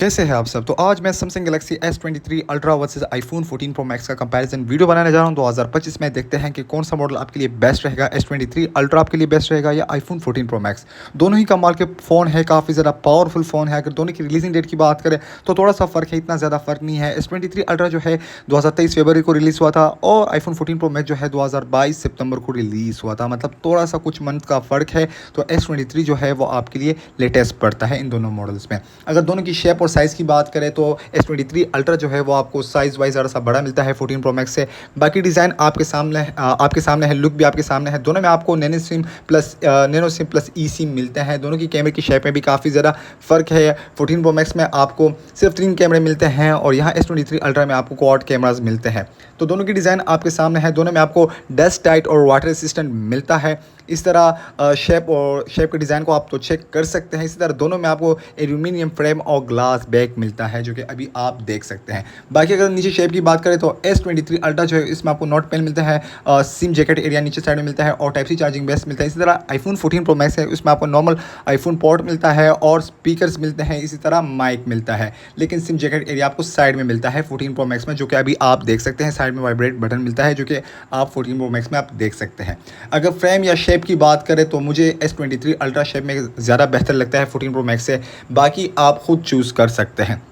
कैसे हैं आप सब। तो आज मैं Samsung Galaxy S23 ultra versus iPhone 14 pro max का कंपैरिजन वीडियो बनाने जा रहा हूं 2025 में। देखते हैं कि कौन सा मॉडल आपके लिए बेस्ट रहेगा, S23 अल्ट्रा आपके लिए बेस्ट रहेगा या आईफोन 14 प्रो मैक्स। दोनों ही कमाल के फ़ोन है, काफ़ी ज़्यादा पावरफुल फ़ोन है। अगर दोनों की रिलीजिंग डेट की बात करें तो थोड़ा सा फ़र्क है, इतना ज़्यादा फ़र्क नहीं है। S23 अल्ट्रा जो है 2023 फरवरी को रिलीज़ हुआ था और आईफोन 14 प्रो मैक्स जो है 2022 सितंबर को रिलीज़ हुआ था, मतलब थोड़ा सा कुछ मंथ का फ़र्क है। तो S23 जो है वो आपके लिए लेटेस्ट पड़ता है इन दोनों मॉडल्स में। अगर दोनों की शेप और साइज़ की बात करें तो S23 अल्ट्रा जो है वो आपको साइज़ वाइज ज़रा सा बड़ा मिलता है 14 प्रो मैक्स से। बाकी डिज़ाइन आपके सामने है, लुक भी आपके सामने है। दोनों में आपको नैनो सिम प्लस ई सिम मिलते हैं। दोनों की कैमरे की शेप में भी काफ़ी ज़्यादा फ़र्क है। 14 प्रो मैक्स में आपको सिर्फ 3 कैमरे मिलते हैं और यहाँ S23 अल्ट्रा में आपको क्वाड कैमराज मिलते हैं। तो दोनों की डिज़ाइन आपके सामने है। दोनों में आपको डस्ट टाइट और वाटर रेसिस्टेंट मिलता है। इस तरह शेप के डिज़ाइन को आप तो चेक कर सकते हैं। इसी तरह दोनों में आपको एल्यूमिनियम फ्रेम और ग्लास बैक मिलता है, जो कि अभी आप देख सकते हैं। बाकी अगर नीचे शेप की बात करें तो S23 अल्ट्रा जो है इसमें आपको नोट पेन मिलता है, सिम जैकेट एरिया नीचे साइड में मिलता है और टाइप सी चार्जिंग बेस मिलता है। इसी तरह आईफोन 14 प्रो मैक्स है, उसमें आपको नॉर्मल आईफोन पोर्ट मिलता है और स्पीकर्स मिलते हैं। इसी तरह माइक मिलता है, लेकिन सिम जैकेट एरिया आपको साइड में मिलता है 14 प्रो मैक्स में, जो कि अभी आप देख सकते हैं। साइड में वाइब्रेट बटन मिलता है, जो कि आप 14 प्रो मैक्स में आप देख सकते हैं। अगर फ्रेम या शेप की बात करें तो मुझे S23 अल्ट्रा शेप में ज़्यादा बेहतर लगता है 14 प्रो मैक्स से। बाकी आप खुद चूज़ कर सकते हैं।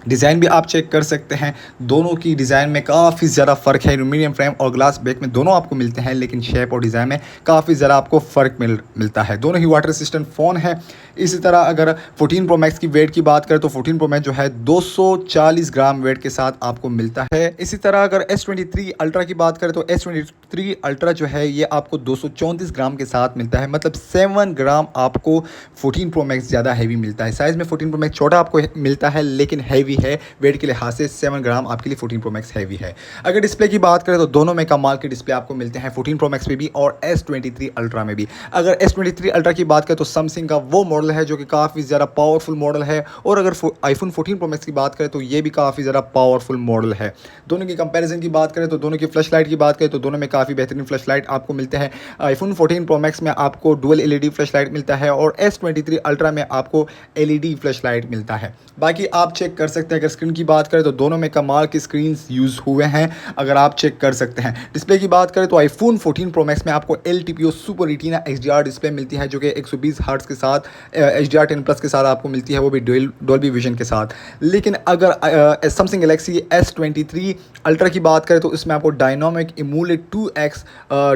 डिज़ाइन भी आप चेक कर सकते हैं। दोनों की डिज़ाइन में काफ़ी ज़्यादा फ़र्क है। एल्यूमिनियम फ्रेम और ग्लास बैक में दोनों आपको मिलते हैं, लेकिन शेप और डिज़ाइन में काफ़ी ज़्यादा आपको फ़र्क मिलता है। दोनों ही वाटर रेसिस्टेंट फ़ोन है। इसी तरह अगर 14 प्रो मैक्स की वेट की बात करें तो 14 प्रो मैक्स जो है 240 ग्राम वेट के साथ आपको मिलता है। इसी तरह अगर S23 अल्ट्रा की बात करें तो S23 अल्ट्रा जो है ये आपको 234 ग्राम के साथ मिलता है, मतलब 7 ग्राम आपको 14 प्रो मैक्स ज़्यादा हैवी मिलता है। साइज़ में 14 प्रो मैक्स छोटा आपको मिलता है, लेकिन हैवी है। वेट के लिहाज से 7 ग्राम आपके लिए 14 प्रो मैक्स हैवी है। अगर डिस्प्ले की बात करें तो दोनों में कमाल के डिस्प्ले आपको मिलते हैं, 14 प्रो मैक्स में भी और S23 अल्ट्रा में भी। अगर S23 अल्ट्रा की बात करें तो सैमसंग का वो मॉडल है जो कि काफ़ी ज़्यादा पावरफुल मॉडल है, और अगर आईफोन 14 प्रो मैक्स की बात करें तो ये भी काफ़ी ज़्यादा पावरफुल मॉडल है। दोनों की कंपैरिजन की बात करें तो दोनों की फ्लैश लाइट की बात करें तो दोनों में काफ़ी बेहतरीन फ्लैश लाइट आपको मिलते हैं। आईफोन 14 प्रो मैक्स में आपको डुअल LED फ्लैश लाइट मिलता है और S23 अल्ट्रा में आपको LED फ्लैश लाइट मिलता है। बाकी आप चेक कर सकते हैं। अगर स्क्रीन की बात करें तो दोनों में कमाल की स्क्रीन यूज़ हुए हैं, अगर आप चेक कर सकते हैं। डिस्प्ले की बात करें तो आईफोन 14 प्रो मैक्स में आपको LTPO super retina HDR display मिलती है, जो कि 120 हर्ट्ज के साथ HDR 10 प्लस के साथ आपको मिलती है, वो भी डोल्बी विजन के साथ। लेकिन अगर सैमसंग गैलेक्सी S23 अल्ट्रा की बात करें तो इसमें आपको डायनामिक एमोलेड 2x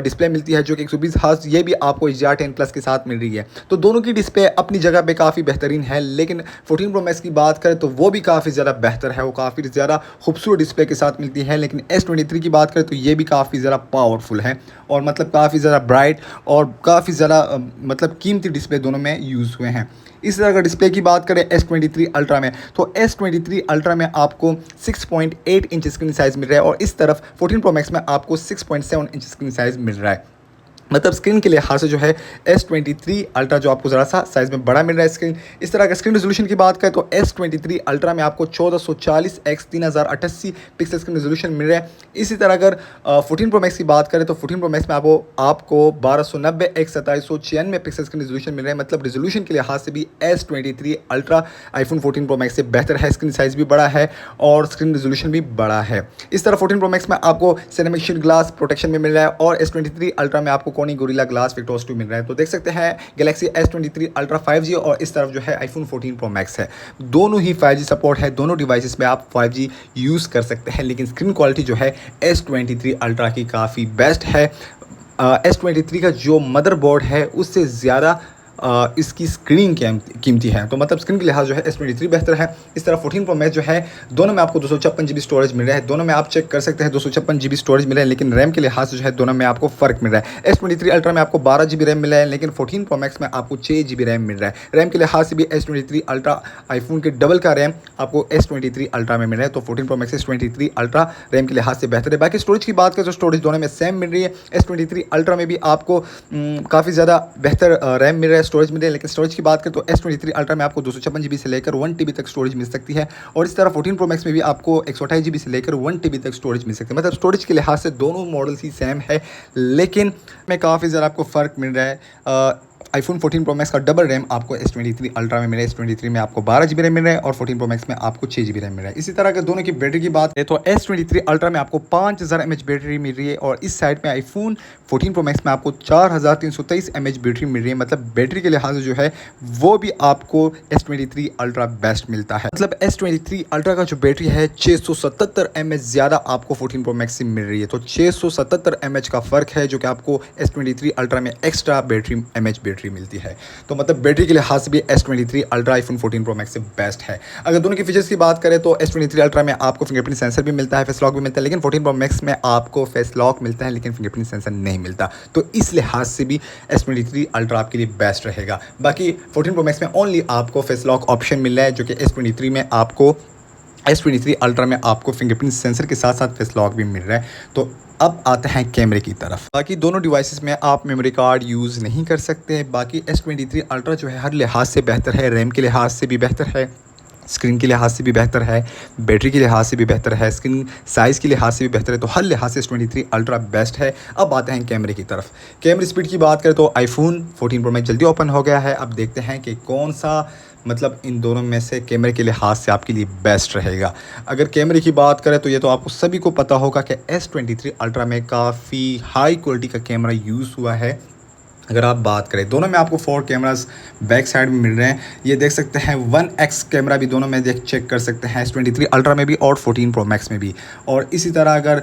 डिस्प्ले मिलती है, जो कि 120 हर्ट्ज, ये भी आपको HDR 10 प्लस के साथ मिल रही है। तो दोनों की डिस्प्ले अपनी जगह पे काफ़ी बेहतरीन है, लेकिन 14 प्रो मैक्स की बात करें तो वो भी काफ़ी ज़्यादा बेहतर है, वो काफ़ी ज़्यादा खूबसूरत डिस्प्ले के साथ मिलती है। लेकिन S23 की बात करें तो ये भी काफ़ी ज़्यादा पावरफुल है और मतलब काफ़ी ज़्यादा ब्राइट और काफ़ी ज़्यादा मतलब कीमती डिस्प्ले दोनों में यूज़ हुए हैं। इस तरह अगर डिस्प्ले की बात करें S23 अल्ट्रा में तो S23 अल्ट्रा में आपको 6.8 इंच स्क्रीन साइज़ मिल रहा है और इस तरफ 14 प्रो मैक्स में आपको 6.7 इंच स्क्रीन साइज़ मिल रहा है। मतलब स्क्रीन के लिहाज से जो है S23 अल्ट्रा जो आपको ज़रा सा साइज़ में बड़ा मिल रहा है स्क्रीन। इस तरह का स्क्रीन रेजोल्यूशन की बात करें तो S23 अल्ट्रा में आपको 1440x3088 पिक्सल स्क्रीन रेजोल्यूशन मिल रहा है। इसी तरह अगर 14 प्रो मैक्स की बात करें तो 14 प्रो मैक्स में आपको 1290x2796 पिक्सल स्क्रीन रेजोल्यूशन मिल रहा है। मतलब रेजोल्यूशन के लिहाज से भी S23 ultra iPhone 14 pro max से बेहतर है। स्क्रीन साइज़ भी बड़ा है और स्क्रीन रेजोल्यूशन भी बड़ा है। इस तरह 14 प्रो मैक्स में आपको सिरेमिक शीट ग्लास प्रोटेक्शन में मिल रहा है और S23 अल्ट्रा में आपको कोनी गोरिल्ला ग्लास विक्टोस 2 मिल रहा है। तो देख सकते हैं गैलेक्सी S23 अल्ट्रा 5G और इस तरफ जो है आईफोन 14 प्रो मैक्स है। दोनों ही 5G सपोर्ट है, दोनों डिवाइसेस में आप 5G यूज़ कर सकते हैं, लेकिन स्क्रीन क्वालिटी जो है S23 अल्ट्रा की काफ़ी बेस्ट है। S23 का जो मदरबोर्ड है उससे ज़्यादा इसकी स्क्रीन कीमती है, तो मतलब स्क्रीन के लिहाज जो है S23 बेहतर है। इस तरह 14 प्रो मैक्स जो है दोनों में आपको 256 GB स्टोरेज मिल रहा है। दोनों में आप चेक कर सकते हैं 256 GB स्टोरेज मिल रहा है, लेकिन रैम के लिहाज से जो है दोनों में आपको फ़र्क मिल रहा है। S23 अल्ट्रा में आपको 12 GB रैम मिल रहा है, लेकिन 14 प्रो मैक्स में आपको 6 GB रैम मिल रहा है। रैम के लिहाज से भी S23 अल्ट्रा आईफोन के डबल का रैम आपको S23 अल्ट्रा में मिल रहा है। तो 14 pro max S23 ultra RAM के लिहाज से बेहतर है। बाकी स्टोरेज की बात करें तो स्टोरेज दोनों में सेम मिल रही है। S23 अल्ट्रा में भी आपको काफ़ी ज़्यादा बेहतर रैम मिल रहा है, स्टोरेज मिल रहा है। लेकिन स्टोरेज की बात करें तो S23 अल्ट्रा में आपको 256 GB से लेकर 1 TB तक स्टोरेज मिल सकती है और इस तरह 14 प्रो मैक्स में भी आपको 128 GB से लेकर 1 TB तक स्टोरेज मिल सकती है। मतलब स्टोरेज के लिहाज से दोनों मॉडल्स ही सेम है, लेकिन में काफ़ी ज़्यादा आपको फ़र्क मिल रहा है। आईफोन 14 प्रो मैक्स का डबल रैम आपको S23 अल्ट्रा में मिल रहा है। S23 में आपको 12 GB रैम मिल रहा है और 14 प्रो मैक्स में आपको 6 GB रैम मिल रहा है। इसी तरह अगर दोनों की बैटरी की बात है तो S23 अल्ट्रा में आपको 5000 mAh बैटरी मिल रही है और इस साइड में आईफोन 14 प्रो मैक्स में आपको 4323 mAh बैटरी मिल रही है। मतलब बैटरी के लिहाज से जो है वो भी आपको S23 अल्ट्रा बेस्ट मिलता है। मतलब S23 अल्ट्रा का जो बैटरी है 677 mAh ज़्यादा आपको 14 प्रो मैक्स से मिल रही है। तो 677 mAh का फ़र्क है जो कि आपको S23 अल्ट्रा में एक्स्ट्रा बैटरी बैटरी मिलती है। तो मतलब बैटरी के लिहाज से भी S23 ultra iPhone 14 pro max से बेस्ट है। अगर दोनों की फीचर्स की बात करें तो S23 अल्ट्रा में आपको फिंगरप्रिंट सेंसर भी मिलता है, फेस लॉक भी मिलता है, लेकिन 14 प्रो मैक्स में आपको फेस लॉक मिलता है लेकिन फिंगरप्रिंट सेंसर नहीं मिलता। तो इस लिहाज से भी S23 अल्ट्रा आपके लिए बेस्ट रहेगा। बाकी 14 प्रो मैक्स में ओनली आपको फेस लॉक ऑप्शन मिल रहा है जो कि S23 में आपको S23 अल्ट्रा में आपको फिंगरप्रिंट सेंसर के साथ साथ फेस लॉक भी मिल रहा है। तो अब आते हैं कैमरे की तरफ। बाकी दोनों डिवाइसेस में आप मेमोरी कार्ड यूज़ नहीं कर सकते। बाकी S23 अल्ट्रा जो है हर लिहाज से बेहतर है, रैम के लिहाज से भी बेहतर है, स्क्रीन के लिहाज से भी बेहतर है, बैटरी के लिहाज से भी बेहतर है, स्क्रीन साइज़ के लिहाज से भी बेहतर है। तो हर लिहाज से S23 अल्ट्रा बेस्ट है। अब आते हैं कैमरे की तरफ। कैमरा स्पीड की बात करें तो आईफोन 14 प्रो मैक्स जल्दी ओपन हो गया है। अब देखते हैं कि कौन सा मतलब इन दोनों में से कैमरे के लिहाज से आपके लिए बेस्ट रहेगा। अगर कैमरे की बात करें तो ये तो आपको सभी को पता होगा कि S23 अल्ट्रा में काफ़ी हाई क्वालिटी का कैमरा यूज़ हुआ है। अगर आप बात करें दोनों में आपको 4 कैमरास बैक साइड में मिल रहे हैं। ये देख सकते हैं 1x कैमरा भी दोनों में चेक कर सकते हैं S23 अल्ट्रा में भी और 14 प्रो मैक्स में भी। और इसी तरह अगर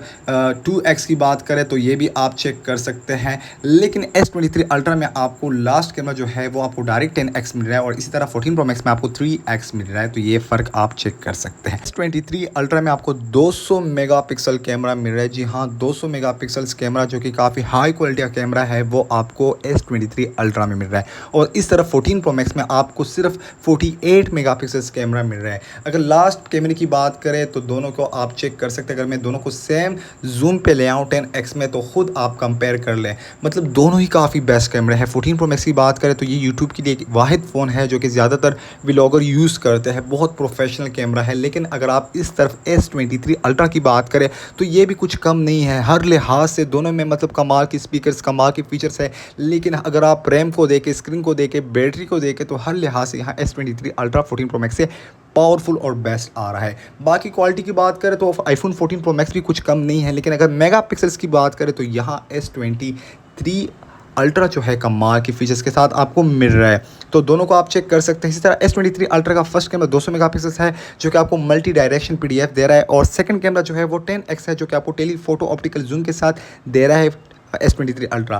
2x की बात करें तो ये भी आप चेक कर सकते हैं। लेकिन S23 अल्ट्रा में आपको लास्ट कैमरा जो है वो आपको डायरेक्ट 10x मिल रहा है और इसी तरह 14 प्रो मैक्स में आपको 3x मिल रहा है। तो ये फ़र्क आप चेक कर सकते हैं। S23 अल्ट्रा में आपको 200 मेगापिक्सल कैमरा मिल रहा है। जी हाँ, 200 मेगापिक्सल्स कैमरा जो कि काफ़ी हाई क्वालिटी का कैमरा है वो आपको S23 अल्ट्रा में मिल रहा है। और इस तरफ 14 प्रो मैक्स में आपको सिर्फ 48 मेगापिक्सल्स कैमरा मिल रहा है। अगर लास्ट कैमरे की बात करें तो दोनों को आप चेक कर सकते हैं। अगर मैं दोनों को सेम जूम पे ले आऊँ 10x में तो ख़ुद आप कंपेयर कर लें। मतलब दोनों ही काफ़ी बेस्ट कैमरे हैं। 14 प्रो मैक्स की बात करें तो ये यूट्यूब के लिए एक वाहिद फ़ोन है जो कि ज़्यादातर व्लॉगर यूज़ करते हैं। बहुत प्रोफेशनल कैमरा है। लेकिन अगर आप इस तरफ S23 अल्ट्रा की बात करें तो ये भी कुछ कम नहीं है। हर लिहाज से दोनों में मतलब कमाल की स्पीकर्स, कमाल की फीचर्स है। लेकिन अगर आप रैम को देखें, स्क्रीन को देखें, बैटरी को देखें तो हर लिहाज से यहाँ S23 अल्ट्रा 14 प्रो मैक्स से पावरफुल और बेस्ट आ रहा है। बाकी क्वालिटी की बात करें तो आईफोन 14 प्रो मैक्स भी कुछ कम नहीं है। लेकिन अगर मेगापिक्सल्स की बात करें तो यहाँ S23 अल्ट्रा जो है कमाल की फीचर्स के साथ आपको मिल रहा है। तो दोनों को आप चेक कर सकते हैं। इसी तरह S23 अल्ट्रा का फर्स्ट कैमरा 200 मेगापिक्सल्स है जो कि आपको मल्टी डायरेक्शन PDF दे रहा है और सेकंड कैमरा जो है वो 10x है जो कि आपको टेलीफोटो ऑप्टिकल जूम के साथ दे रहा है S23 अल्ट्रा।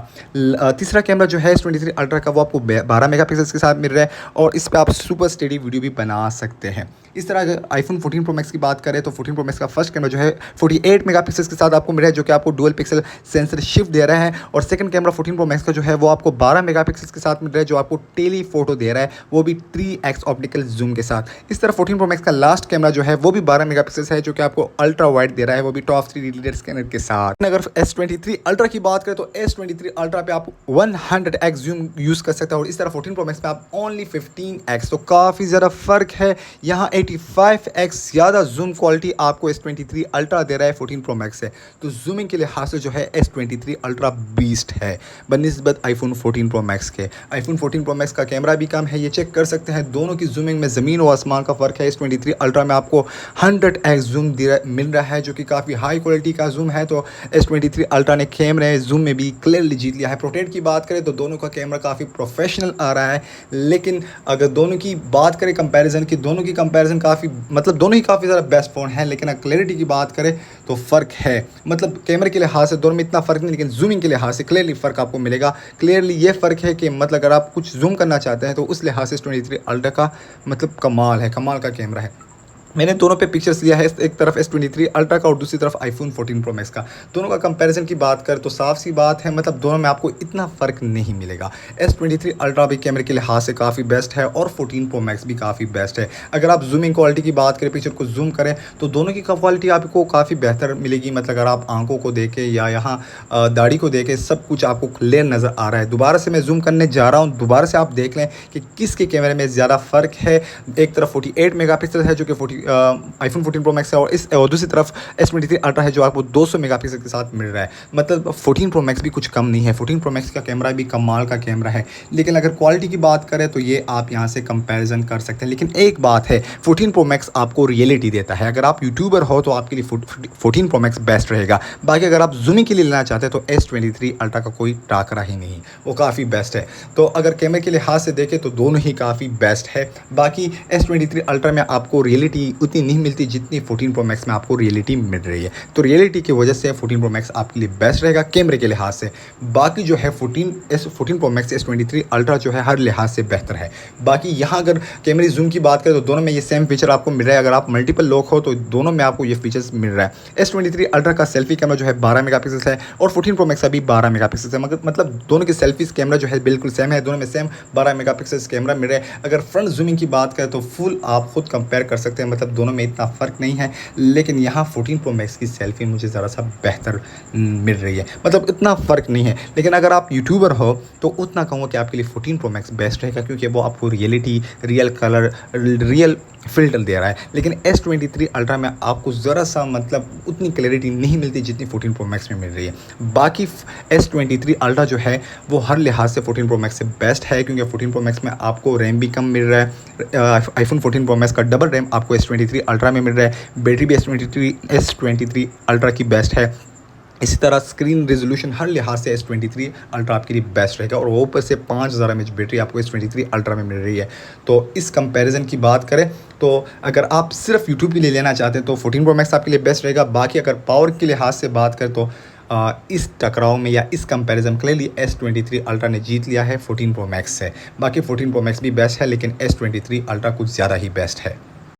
तीसरा कैमरा जो है S23 अल्ट्रा का वो आपको 12 मेगापिक्सल्स के साथ मिल रहा है और इस पर आप सुपर स्टेडी वीडियो भी बना सकते हैं। इस तरह अगर आईफोन 14 प्रो मैक्स की बात करें तो 14 प्रो मैक्स का फर्स्ट कैमरा जो है 48 मेगापिक्सल्स के साथ आपको मिल रहा है जो कि आपको डुअल पिक्सल सेंसर शिफ्ट दे रहा है। और सेकंड कैमरा 14 प्रो मैक्स का जो है वो आपको 12 मेगापिक्सल्स के साथ मिल रहा है जो आपको टेली फोटो दे रहा है, वो भी 3x ऑप्टिकल जूम के साथ। इस तरह 14 प्रो मैक्स का लास्ट कैमरा जो है वो भी 12 मेगापिक्सल्स है जो कि आपको अल्ट्रा वाइड दे रहा है, वो भी टॉप 3 लीडर स्कैनर के साथ। अगर S23 अल्ट्रा की बात करें तो S23 अल्ट्रा पे आप 100x जूम यूज़ कर सकते हैं और इस तरह 14 प्रो मैक्स पे आप ओनली 15x। तो काफ़ी ज़्यादा फ़र्क है। यहाँ 85x ज़्यादा जूम क्वालिटी आपको S23 अल्ट्रा दे रहा है 14 प्रो मैक्स से। तो जूमिंग के लिहाज से जो है S23 अल्ट्रा बीस्ट है बनिस्बत आईफोन 14 प्रो मैक्स के। आईफोन 14 प्रो मैक्स का कैमरा भी कम है, ये चेक कर सकते हैं। दोनों की जूमिंग में ज़मीन और आसमान का फ़र्क है। S23 अल्ट्रा में आपको 100x जूम मिल रहा है जो कि काफ़ी हाई क्वालिटी का जूम है। तो S23 अल्ट्रा ने कैमरे जूम में भी क्लियरली जीत लिया है। पोर्ट्रेट की बात करें तो दोनों का कैमरा काफ़ी प्रोफेशनल आ रहा है। लेकिन अगर दोनों की बात करें कंपैरिजन की, दोनों की कंपैरिजन काफ़ी मतलब दोनों ही काफ़ी ज़्यादा बेस्ट फ़ोन है। लेकिन अगर क्लैरिटी की बात करें तो फ़र्क है। मतलब कैमरे के लिहाज से दोनों में इतना फ़र्क नहीं, लेकिन जूमिंग के लिहाज से क्लियरली फ़र्क आपको मिलेगा। क्लियरली ये फ़र्क है कि मतलब अगर आप कुछ जूम करना चाहते हैं तो उस लिहाज से S23 अल्ट्रा का मतलब कमाल है, कमाल का कैमरा है। मैंने दोनों पे पिक्चर्स लिया है, एक तरफ S23 अल्ट्रा का और दूसरी तरफ आईफोन 14 प्रो मैक्स का। दोनों का कंपैरिजन की बात करें तो साफ सी बात है मतलब दोनों में आपको इतना फ़र्क नहीं मिलेगा। S23 अल्ट्रा भी कैमरे के लिहाज से काफ़ी बेस्ट है और 14 प्रो मैक्स भी काफ़ी बेस्ट है। अगर आप जूमिंग क्वालिटी की बात करें, पिक्चर को जूम करें तो दोनों की क्वालिटी आपको काफ़ी बेहतर मिलेगी। मतलब अगर आप आंखों को देखें या यहाँ दाढ़ी को देखें, सब कुछ आपको क्लियर नज़र आ रहा है। दोबारा से मैं जूम करने जा रहा हूँ, दोबारा से आप देख लें कि किसके कैमरे में ज़्यादा फ़र्क है। एक तरफ 48 मेगापिक्सल है जो कि आईफोन 14 प्रो मैक्स है, और दूसरी तरफ S23 अल्ट्रा है जो आपको 200 मेगापिक्सल के साथ मिल रहा है। मतलब 14 प्रो मैक्स भी कुछ कम नहीं है, 14 प्रो मैक्स का कैमरा भी कमाल का कैमरा है। लेकिन अगर क्वालिटी की बात करें तो ये आप यहाँ से कंपैरिजन कर सकते हैं। लेकिन एक बात है, 14 प्रो मैक्स आपको रियलिटी देता है। अगर आप यूट्यूबर हो तो आपके लिए 14 प्रो मैक्स बेस्ट रहेगा। बाकी अगर आप जूमिंग के लिए लेना चाहते हैं तो S23 अल्ट्रा का कोई टाकरा ही नहीं, वो काफ़ी बेस्ट है। तो अगर कैमरे के लिहाज से देखें तो दोनों ही काफ़ी बेस्ट है। बाकी S23 अल्ट्रा में आपको रियलिटी उतनी नहीं मिलती जितनी 14 प्रो मैक्स में आपको रियलिटी मिल रही है। तो रियलिटी की वजह से 14 प्रो मैक्स आपके लिए बेस्ट रहेगा कैमरे के लिहाज से। बाकी जो है 14 प्रो मैक्स S23 अल्ट्रा जो है हर लिहाज से बेहतर है। बाकी यहाँ अगर कैमरे जूम की बात करें तो दोनों में ये सेम फीचर आपको मिल रहा है। अगर आप मल्टीपल लोग हो तो दोनों में आपको ये फीचर्स मिल रहा है। S23 अल्ट्रा का सेल्फी कैमरा जो है 12 मेगापिक्सल है और 14 प्रो मैक्स का भी 12 मेगापिक्सल है। मतलब दोनों की सेल्फीज कैमरा जो है बिल्कुल सेम है, दोनों में सेम 12 मेगापिक्सल कैमरा मिल रहा है। अगर फ्रंट जूमिंग की बात करें तो फुल आप खुद कंपेयर कर सकते हैं, मतलब दोनों में इतना फ़र्क नहीं है। लेकिन यहाँ 14 प्रो मैक्स की सेल्फी मुझे ज़रा सा बेहतर मिल रही है, मतलब इतना फ़र्क नहीं है। लेकिन अगर आप यूट्यूबर हो तो उतना कहूँगा कि आपके लिए 14 प्रो मैक्स बेस्ट रहेगा, क्योंकि वो आपको reality, real colour, real filter दे रहा है। लेकिन S23 अल्ट्रा में आपको ज़रा सा मतलब उतनी क्लैरिटी नहीं मिलती जितनी 14 प्रो मैक्स में मिल रही है। बाकी S23 अल्ट्रा जो है वो हर लिहाज से 14 प्रो मैक्स से बेस्ट है, क्योंकि 14 प्रो मैक्स में आपको रैम भी कम मिल रहा है। आईफोन 14 प्रो मैक्स का डबल रैम आपको S23 अल्ट्रा में मिल रहा है। बैटरी भी S23 अल्ट्रा की बेस्ट है। इसी तरह स्क्रीन रेजोल्यूशन हर लिहाज से S23 अल्ट्रा आपके लिए बेस्ट रहेगा, और वो ऊपर से 5000 mAh बैटरी आपको S23 अल्ट्रा में मिल रही है। तो इस कंपैरिजन की बात करें तो अगर आप सिर्फ यूट्यूब के लिए लेना चाहते हैं तो 14 प्रो मैक्स आपके लिए बेस्ट रहेगा। बाकी अगर पावर के लिहाज से बात करें तो इस टकराव में या इस कंपैरिजन के लिए S23 अल्ट्रा ने जीत लिया है 14 प्रो मैक्स से। बाकी 14 प्रो मैक्स भी बेस्ट है, लेकिन S23 अल्ट्रा कुछ ज़्यादा ही बेस्ट है।